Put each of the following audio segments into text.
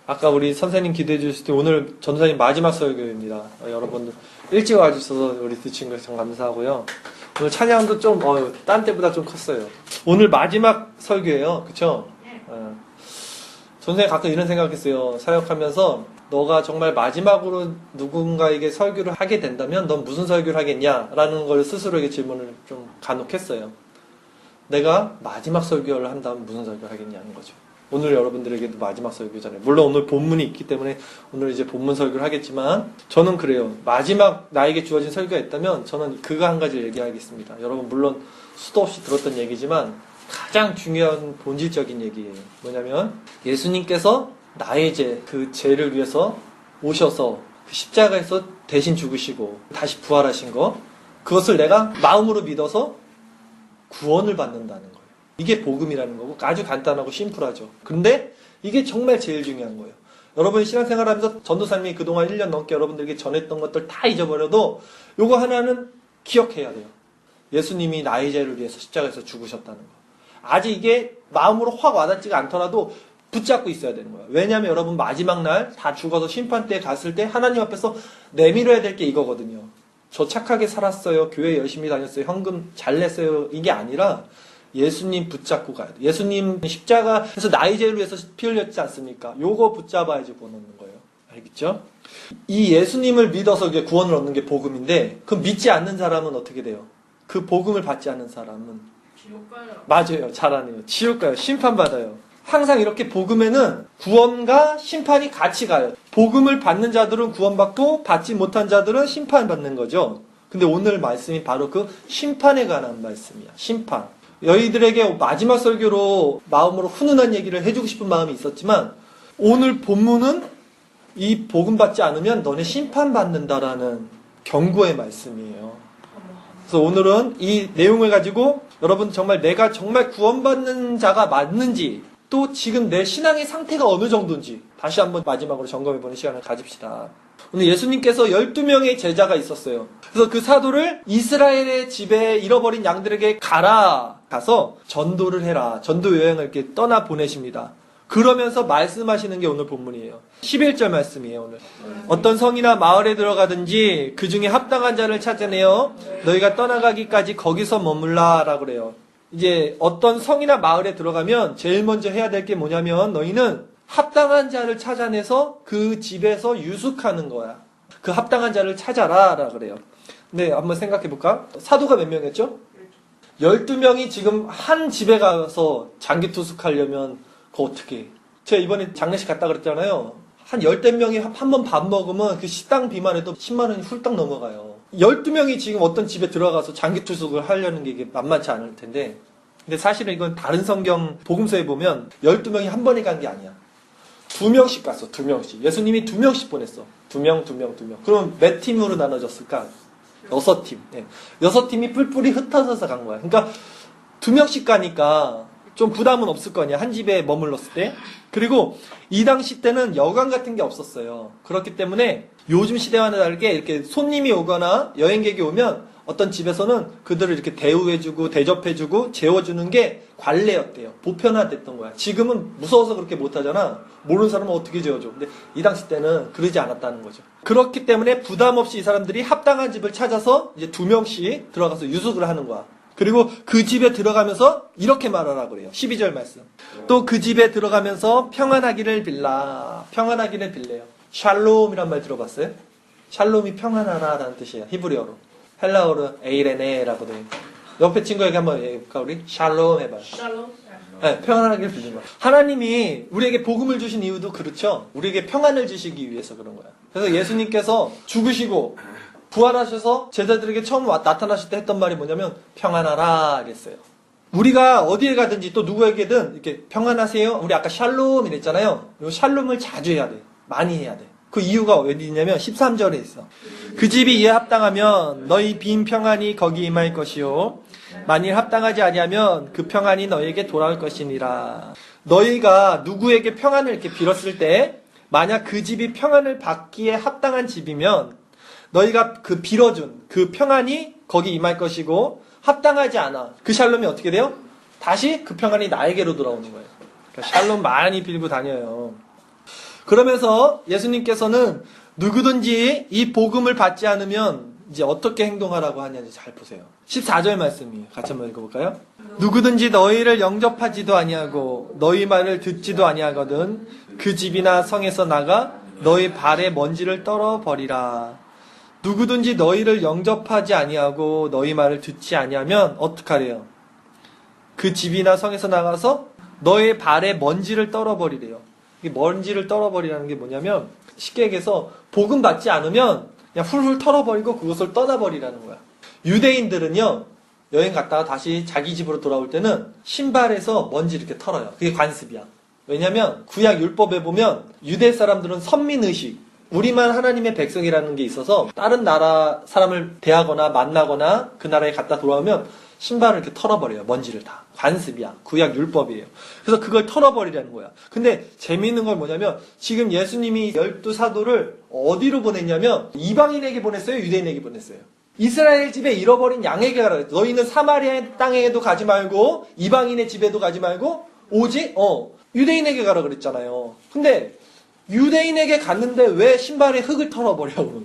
아까 우리 선생님 기도해 주실 때 오늘 전도사님 마지막 설교입니다. 여러분들 일찍 와주셔서 우리 드친 거 참 감사하고요. 오늘 찬양도 좀 딴 때보다 좀 컸어요. 오늘 마지막 설교예요. 그쵸? 전도사님 가끔 이런 생각했어요. 사역하면서 너가 정말 마지막으로 누군가에게 설교를 하게 된다면 넌 무슨 설교를 하겠냐? 라는 걸 스스로에게 질문을 좀 간혹 했어요. 내가 마지막 설교를 한다면 무슨 설교를 하겠냐는 거죠. 오늘 여러분들에게도 마지막 설교잖아요. 물론 오늘 본문이 있기 때문에 오늘 이제 본문 설교를 하겠지만 저는 그래요. 마지막 나에게 주어진 설교가 있다면 저는 그거 한 가지를 얘기하겠습니다. 여러분 물론 수도 없이 들었던 얘기지만 가장 중요한 본질적인 얘기예요. 뭐냐면 예수님께서 나의 그 죄를 위해서 오셔서 그 십자가에서 대신 죽으시고 다시 부활하신 거 그것을 내가 마음으로 믿어서 구원을 받는다는 거예요. 이게 복음이라는 거고 아주 간단하고 심플하죠. 근데 이게 정말 제일 중요한 거예요. 여러분이 신앙생활하면서 전도사님이 그동안 1년 넘게 여러분들에게 전했던 것들 다 잊어버려도 요거 하나는 기억해야 돼요. 예수님이 나의 죄를 위해서 십자가에서 죽으셨다는 거. 아직 이게 마음으로 확 와닿지가 않더라도 붙잡고 있어야 되는 거예요. 왜냐하면 여러분 마지막 날 다 죽어서 심판대에 갔을 때 하나님 앞에서 내밀어야 될 게 이거거든요. 저 착하게 살았어요. 교회 열심히 다녔어요. 현금 잘 냈어요. 이게 아니라 예수님 붙잡고 가야 돼. 예수님 십자가에서 나의 죄를 위해서 피 흘렸지 않습니까? 요거 붙잡아야지 구원을 얻는 거예요. 알겠죠? 이 예수님을 믿어서 이게 구원을 얻는 게 복음인데 그 믿지 않는 사람은 어떻게 돼요? 그 복음을 받지 않는 사람은 지옥 가요. 맞아요. 잘하네요. 지옥 가요. 심판받아요. 항상 이렇게 복음에는 구원과 심판이 같이 가요. 복음을 받는 자들은 구원받고 받지 못한 자들은 심판받는 거죠. 근데 오늘 말씀이 바로 그 심판에 관한 말씀이야. 심판. 너희들에게 마지막 설교로 마음으로 훈훈한 얘기를 해주고 싶은 마음이 있었지만 오늘 본문은 이 복음 받지 않으면 너네 심판받는다라는 경고의 말씀이에요. 그래서 오늘은 이 내용을 가지고 여러분 정말 내가 정말 구원받는 자가 맞는지 또 지금 내 신앙의 상태가 어느 정도인지 다시 한번 마지막으로 점검해보는 시간을 가집시다. 오늘 예수님께서 12명의 제자가 있었어요. 그래서 그 사도를 이스라엘의 집에 잃어버린 양들에게 가서 전도를 해라. 전도 여행을 이렇게 떠나 보내십니다. 그러면서 말씀하시는 게 오늘 본문이에요. 11절 말씀이에요, 오늘. 어떤 성이나 마을에 들어가든지 그 중에 합당한 자를 찾아내어 너희가 떠나가기까지 거기서 머물라 라고 그래요. 이제 어떤 성이나 마을에 들어가면 제일 먼저 해야 될 게 뭐냐면 너희는 합당한 자를 찾아내서 그 집에서 유숙하는 거야. 그 합당한 자를 찾아라 라 그래요. 네, 한번 생각해 볼까? 사도가 몇 명이었죠? 12명이 지금 한 집에 가서 장기 투숙하려면 그거 어떻게 해? 제가 이번에 장례식 갔다 그랬잖아요. 한 10명이 한 번 밥 먹으면 그 식당비만 해도 10만 원이 훌떡 넘어가요. 12명이 지금 어떤 집에 들어가서 장기 투숙을 하려는 게 이게 만만치 않을 텐데 근데 사실은 이건 다른 성경 복음서에 보면 12명이 한 번에 간 게 아니야. 2명씩 갔어. 2명씩. 예수님이 2명씩 보냈어. 2명. 그럼 몇 팀으로 나눠졌을까? 6팀. 네. 6팀이 뿔뿔이 흩어져서 간 거야. 그러니까 2명씩 가니까 좀 부담은 없을 거 아니야. 한 집에 머물렀을 때. 그리고 이 당시 때는 여관 같은 게 없었어요. 그렇기 때문에 요즘 시대와는 다르게 이렇게 손님이 오거나 여행객이 오면 어떤 집에서는 그들을 이렇게 대우해주고 대접해주고 재워주는 게 관례였대요. 보편화됐던 거야. 지금은 무서워서 그렇게 못하잖아. 모르는 사람은 어떻게 재워줘. 근데 이 당시 때는 그러지 않았다는 거죠. 그렇기 때문에 부담 없이 이 사람들이 합당한 집을 찾아서 이제 2명씩 들어가서 유숙을 하는 거야. 그리고 그 집에 들어가면서 이렇게 말하라고 그래요. 12절 말씀. 또 그 집에 들어가면서 평안하기를 빌라. 평안하기를 빌래요. 샬롬이란 말 들어봤어요? 샬롬이 평안하라라는 뜻이에요. 히브리어로. 헬라어로 에이레네라고 돼요. 옆에 친구에게 한번 해볼까 우리? 샬롬 해봐요. 샬롬. 네, 평안하기를 빌는 거야. 하나님이 우리에게 복음을 주신 이유도 그렇죠. 우리에게 평안을 주시기 위해서 그런 거야. 그래서 예수님께서 죽으시고 부활하셔서 제자들에게 처음 나타나실 때 했던 말이 뭐냐면 평안하라 그랬어요. 우리가 어디에 가든지 또 누구에게든 이렇게 평안하세요. 우리 아까 샬롬 이랬잖아요. 이 샬롬을 자주 해야 돼. 많이 해야 돼. 그 이유가 어디 있냐면 13절에 있어. 그 집이 이에 합당하면 너희 빈 평안이 거기 임할 것이요. 만일 합당하지 아니하면 그 평안이 너희에게 돌아올 것이니라. 너희가 누구에게 평안을 이렇게 빌었을 때 만약 그 집이 평안을 받기에 합당한 집이면 너희가 그 빌어준 그 평안이 거기 임할 것이고 합당하지 않아. 그 샬롬이 어떻게 돼요? 다시 그 평안이 나에게로 돌아오는 거예요. 그러니까 샬롬 많이 빌고 다녀요. 그러면서 예수님께서는 누구든지 이 복음을 받지 않으면 이제 어떻게 행동하라고 하냐지 잘 보세요. 14절 말씀이에요. 같이 한번 읽어볼까요? 누구든지 너희를 영접하지도 아니하고 너희 말을 듣지도 아니하거든 그 집이나 성에서 나가 너희 발에 먼지를 떨어버리라. 누구든지 너희를 영접하지 아니하고 너희 말을 듣지 아니하면 어떡하래요? 그 집이나 성에서 나가서 너의 발에 먼지를 떨어버리래요. 이 먼지를 떨어버리라는 게 뭐냐면 쉽게 얘기해서 복음 받지 않으면 그냥 훌훌 털어버리고 그것을 떠나버리라는 거야. 유대인들은요, 여행 갔다가 다시 자기 집으로 돌아올 때는 신발에서 먼지 이렇게 털어요. 그게 관습이야. 왜냐면 구약 율법에 보면 유대 사람들은 선민의식, 우리만 하나님의 백성이라는 게 있어서 다른 나라 사람을 대하거나 만나거나 그 나라에 갔다 돌아오면 신발을 이렇게 털어버려요. 먼지를 다. 관습이야. 구약 율법이에요. 그래서 그걸 털어버리라는 거야. 근데 재미있는 건 뭐냐면 지금 예수님이 12사도를 어디로 보냈냐면 이방인에게 보냈어요? 유대인에게 보냈어요? 이스라엘 집에 잃어버린 양에게 가라 그랬어. 너희는 사마리아 땅에도 가지 말고 이방인의 집에도 가지 말고 오직 유대인에게 가라 그랬잖아요. 근데 유대인에게 갔는데 왜 신발의 흙을 털어버려요?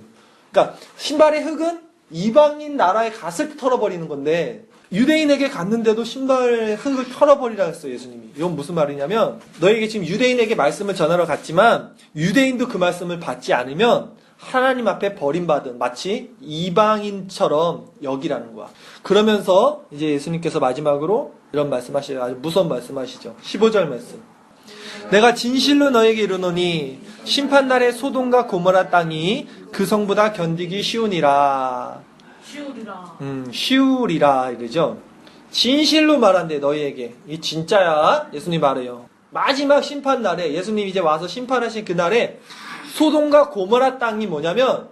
그러니까 신발의 흙은 이방인 나라에 갔을 때 털어버리는 건데 유대인에게 갔는데도 신발의 흙을 털어버리라 했어요, 예수님이. 이건 무슨 말이냐면 너에게 지금 유대인에게 말씀을 전하러 갔지만 유대인도 그 말씀을 받지 않으면 하나님 앞에 버림받은 마치 이방인처럼 여기라는 거야. 그러면서 이제 예수님께서 마지막으로 이런 말씀하시죠. 아주 무서운 말씀하시죠. 15절 말씀. 내가 진실로 너에게 이르노니 심판날에 소돔과 고모라 땅이 그 성보다 견디기 쉬우니라. 쉬우리라 이러죠. 진실로 말한대 너희에게. 이 진짜야. 예수님 말해요. 마지막 심판날에 예수님 이제 와서 심판하신 그날에 소돔과 고모라 땅이 뭐냐면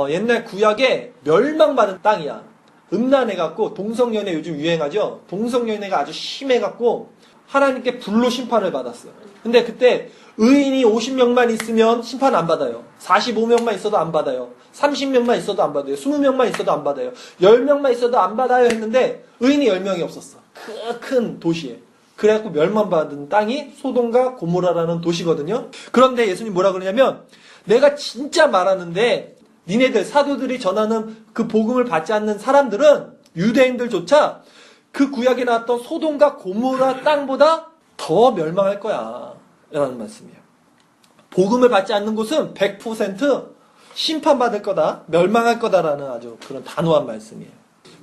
옛날 구약에 멸망받은 땅이야. 음란해갖고 동성연애 요즘 유행하죠. 동성연애가 아주 심해갖고 하나님께 불로 심판을 받았어요. 근데 그때 의인이 50명만 있으면 심판 안 받아요. 45명만 있어도 안 받아요. 30명만 있어도 안 받아요. 20명만 있어도 안 받아요. 10명만 있어도 안 받아요 했는데 의인이 10명이 없었어. 그 큰 도시에. 그래갖고 멸망받은 땅이 소돔과 고모라라는 도시거든요. 그런데 예수님 뭐라 그러냐면 내가 진짜 말하는데 니네들 사도들이 전하는 그 복음을 받지 않는 사람들은 유대인들조차 그 구약에 나왔던 소돔과 고모라 땅보다 더 멸망할 거야 라는 말씀이에요. 복음을 받지 않는 곳은 100% 심판받을 거다, 멸망할 거다라는 아주 그런 단호한 말씀이에요.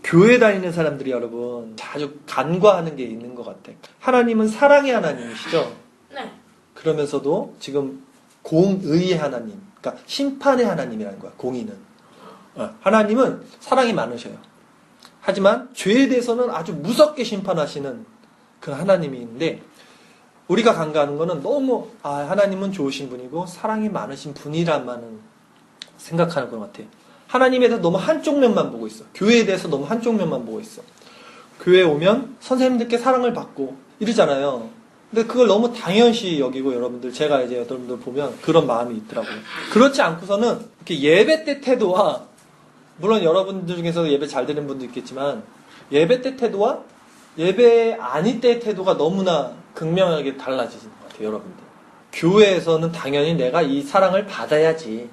교회 다니는 사람들이 여러분 아주 간과하는 게 있는 것 같아요. 하나님은 사랑의 하나님이시죠? 네. 그러면서도 지금 공의의 하나님, 그러니까 심판의 하나님이라는 거야. 공의는. 하나님은 사랑이 많으셔요. 하지만 죄에 대해서는 아주 무섭게 심판하시는 그 하나님이 있는데 우리가 간과하는 거는 너무 하나님은 좋으신 분이고 사랑이 많으신 분이란만은 생각하는 것 같아요. 하나님에 대해서 너무 한쪽 면만 보고 있어. 교회에 대해서 너무 한쪽 면만 보고 있어. 교회에 오면 선생님들께 사랑을 받고 이러잖아요. 근데 그걸 너무 당연시 여기고 여러분들 제가 이제 여러분들 보면 그런 마음이 있더라고요. 그렇지 않고서는 이렇게 예배 때 태도와 물론 여러분들 중에서 예배 잘 드리는 분도 있겠지만 예배 때 태도와 예배 아닐 때의 태도가 너무나 극명하게 달라지는 것 같아요, 여러분들. 교회에서는 당연히 내가 이 사랑을 받아야지.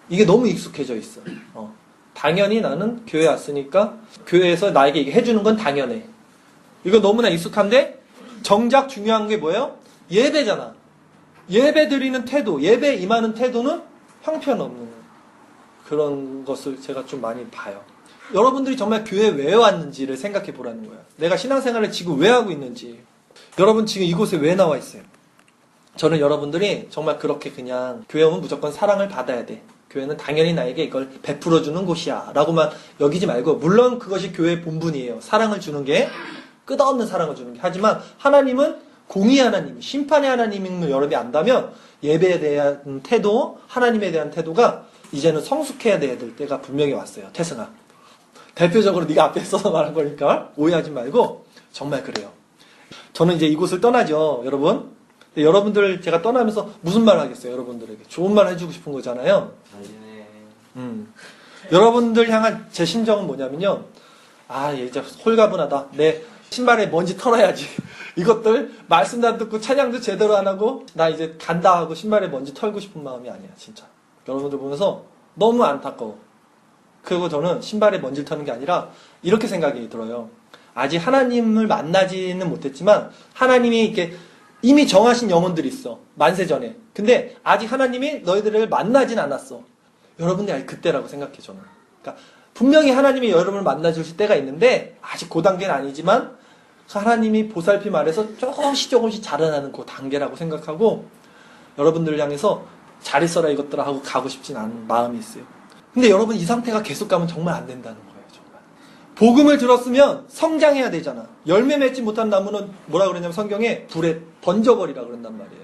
이게 너무 익숙해져 있어. 당연히 나는 교회 왔으니까 교회에서 나에게 이게 해주는 건 당연해. 이거 너무나 익숙한데 정작 중요한 게 뭐예요? 예배잖아. 예배 드리는 태도, 예배 임하는 태도는 형편없는 그런 것을 제가 좀 많이 봐요. 여러분들이 정말 교회에 왜 왔는지를 생각해 보라는 거예요. 내가 신앙생활을 지금 왜 하고 있는지. 여러분 지금 이곳에 왜 나와 있어요? 저는 여러분들이 정말 그렇게 그냥 교회 오면 무조건 사랑을 받아야 돼. 교회는 당연히 나에게 이걸 베풀어주는 곳이야 라고만 여기지 말고 물론 그것이 교회의 본분이에요. 사랑을 주는 게 끝없는 사랑을 주는 게. 하지만 하나님은 공의 하나님, 심판의 하나님임을 여러분이 안다면 예배에 대한 태도, 하나님에 대한 태도가 이제는 성숙해야 될 때가 분명히 왔어요. 태승아. 대표적으로 네가 앞에 써서 말한 거니까 오해하지 말고 정말 그래요. 저는 이제 이곳을 떠나죠, 여러분. 근데 여러분들 제가 떠나면서 무슨 말 하겠어요, 여러분들에게. 좋은 말 해주고 싶은 거잖아요. 여러분들 향한 제 심정은 뭐냐면요. 얘 이제 홀가분하다. 내 신발에 먼지 털어야지. 이것들 말씀도 안 듣고 찬양도 제대로 안 하고 나 이제 간다 하고 신발에 먼지 털고 싶은 마음이 아니야 진짜. 여러분들 보면서 너무 안타까워. 그리고 저는 신발에 먼지를 터는 게 아니라 이렇게 생각이 들어요. 아직 하나님을 만나지는 못했지만 하나님이 이렇게 이미 정하신 영혼들이 있어. 만세 전에. 근데 아직 하나님이 너희들을 만나진 않았어. 여러분들이 그때라고 생각해 저는. 그러니까 분명히 하나님이 여러분을 만나주실 때가 있는데 아직 그 단계는 아니지만 하나님이 보살핌 아래서 조금씩 자라나는 그 단계라고 생각하고 여러분들을 향해서 잘 있어라 이것들아 하고 가고 싶진 않은 마음이 있어요. 근데 여러분 이 상태가 계속 가면 정말 안 된다는 거예요. 정말. 복음을 들었으면 성장해야 되잖아. 열매 맺지 못한 나무는 뭐라 그러냐면 성경에 불에 던져버리라 그런단 말이에요.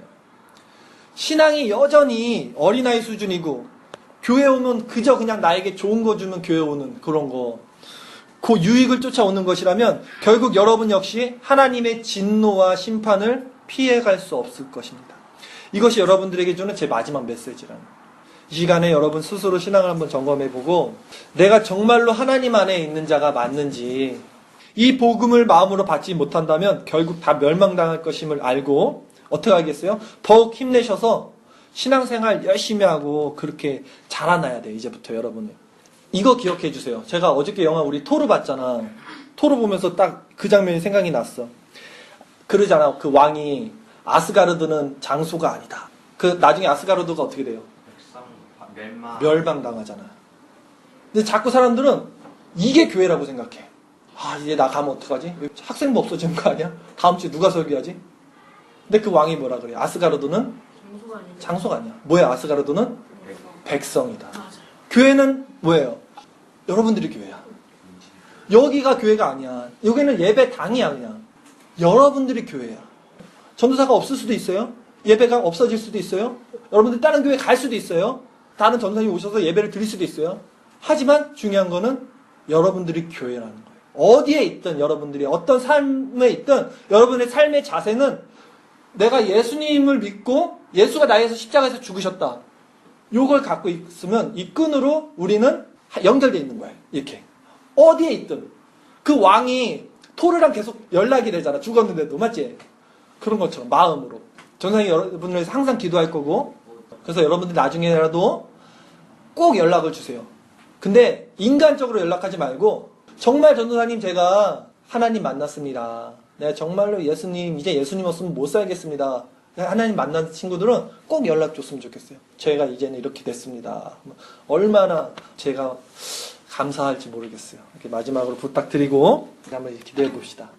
신앙이 여전히 어린아이 수준이고 교회 오면 그저 그냥 나에게 좋은 거 주면 교회 오는 그런 거 그 유익을 쫓아오는 것이라면 결국 여러분 역시 하나님의 진노와 심판을 피해갈 수 없을 것입니다. 이것이 여러분들에게 주는 제 마지막 메시지라는 거예요. 이 시간에 여러분 스스로 신앙을 한번 점검해보고 내가 정말로 하나님 안에 있는 자가 맞는지 이 복음을 마음으로 받지 못한다면 결국 다 멸망당할 것임을 알고 어떻게 하겠어요? 더욱 힘내셔서 신앙생활 열심히 하고 그렇게 자라나야 돼요. 이제부터 여러분은. 이거 기억해 주세요. 제가 어저께 영화 우리 토르 봤잖아. 토르 보면서 딱 그 장면이 생각이 났어. 그러잖아. 그 왕이 아스가르드는 장소가 아니다. 그 나중에 아스가르드가 어떻게 돼요? 멸망당하잖아. 근데 자꾸 사람들은 이게 교회라고 생각해. 아 이제 나 가면 어떡하지? 학생부 없어지는 거 아니야? 다음 주에 누가 설교하지? 근데 그 왕이 뭐라 그래? 아스가르드는 장소가 아니야. 뭐야 아스가르드는? 백성이다. 교회는 뭐예요? 여러분들이 교회야. 여기가 교회가 아니야. 여기는 예배당이야 그냥. 여러분들이 교회야. 전도사가 없을 수도 있어요. 예배가 없어질 수도 있어요. 여러분들 다른 교회 갈 수도 있어요. 다른 전도사님이 오셔서 예배를 드릴 수도 있어요. 하지만 중요한 거는 여러분들이 교회라는 거예요. 어디에 있든 여러분들이 어떤 삶에 있든 여러분의 삶의 자세는 내가 예수님을 믿고 예수가 나에서 십자가에서 죽으셨다. 요걸 갖고 있으면 이 끈으로 우리는 연결되어 있는 거예요. 이렇게. 어디에 있든. 그 왕이 토르랑 계속 연락이 되잖아. 죽었는데도. 맞지? 그런 것처럼 마음으로. 전사님 여러분을 위해서 항상 기도할 거고 그래서 여러분들 나중에라도 꼭 연락을 주세요. 근데 인간적으로 연락하지 말고 정말 전도사님 제가 하나님 만났습니다. 내가 정말로 예수님 이제 예수님 없으면 못 살겠습니다. 하나님 만난 친구들은 꼭 연락 줬으면 좋겠어요. 저희가 이제는 이렇게 됐습니다. 얼마나 제가 감사할지 모르겠어요. 이렇게 마지막으로 부탁드리고 한번 기도해 봅시다.